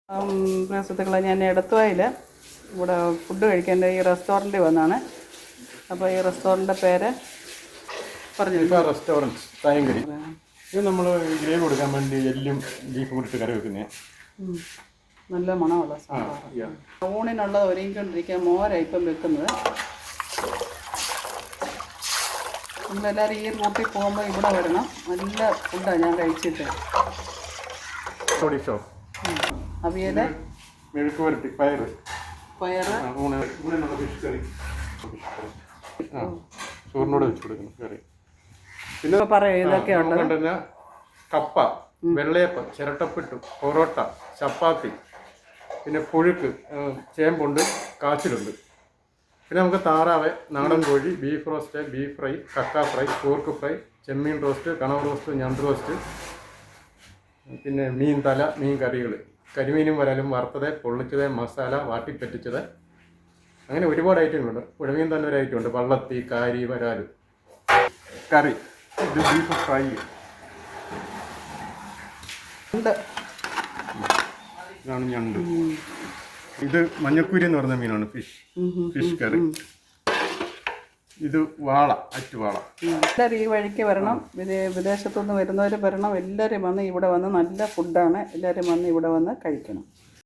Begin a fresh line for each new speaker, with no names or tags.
സുഹൃത്തുക്കളെ, ഞാൻ എടത്തുവായിൽ ഇവിടെ ഫുഡ് കഴിക്കാൻ ഈ റെസ്റ്റോറൻറ്റിൽ വന്നതാണ്. അപ്പോൾ ഈ റെസ്റ്റോറൻറ്റിൻ്റെ പേര് പറഞ്ഞു.
റെസ്റ്റോറൻറ്റ് തായങ്കരി. ഇത് നമ്മൾ ഗ്രേവി കൊടുക്കാൻ വേണ്ടി എല്ലും ബീഫ് കൊടുത്ത് കറി വെക്കുന്നത്.
നല്ല മണമുള്ള സാമ്പാർ. ഊണിനുള്ളത് ഒരുങ്ങിക്കൊണ്ടിരിക്കുക. മോരാണ് ഇപ്പം വെക്കുന്നത്. നമ്മളെല്ലാവരും ഈ റൂട്ടിൽ പോകുമ്പോൾ ഇവിടെ വരണം. നല്ല ഫുഡാണ് ഞാൻ കഴിച്ചിട്ട്. അവിയൽ,
മെഴുക്കുവരട്ടി, പയറ്,
ഫിഷ്
കറി, ചോറിനോട് വെച്ച് കൊടുക്കുന്നു കറി. പിന്നെ
പറയാം ഇതൊക്കെയുണ്ട്.
കപ്പ, വെള്ളയപ്പം, ചിരട്ടപ്പിട്ടു, പൊറോട്ട, ചപ്പാത്തി, പിന്നെ പുഴുക്ക്, ചേമ്പുണ്ട്, കാച്ചിലുണ്ട്. പിന്നെ നമുക്ക് താറാവ്, നാടൻ കോഴി, ബീഫ് റോസ്റ്റ്, ബീഫ് ഫ്രൈ, കക്ക ഫ്രൈ, പോർക്ക് ഫ്രൈ, ചെമ്മീൻ റോസ്റ്റ്, കണവ റോസ്റ്റ്, ഞണ്ട് റോസ്റ്റ്, പിന്നെ മീൻ തല, മീൻ കറികൾ, കരിമീനും വരാലും, വറുത്തത്, പൊള്ളിച്ചത്, മസാല, വാട്ടിപ്പറ്റിച്ചത്, അങ്ങനെ ഒരുപാട് ഐറ്റങ്ങളുണ്ട്. പുഴമീൻ തന്നെ ഒരു ഐറ്റമുണ്ട്, വള്ളത്തി, കാരി, വരാല്, കറി. ഇത് ബീഫ് ഫ്രൈ. ഇതാണ് ഞണ്ട്. ഇത് മഞ്ഞക്കുരി എന്ന് പറയുന്ന മീനാണ്, ഫിഷ് കറി. ഇത് വാള, അറ്റുവാള.
എല്ലാവരും ഈ വഴിക്ക് വരണം. വിദേശത്തുനിന്ന് വരുന്നവർ വരണം. എല്ലാവരും വന്ന് ഇവിടെ വന്ന് നല്ല ഫുഡാണ്. എല്ലാവരും വന്ന് ഇവിടെ വന്ന് കഴിക്കണം.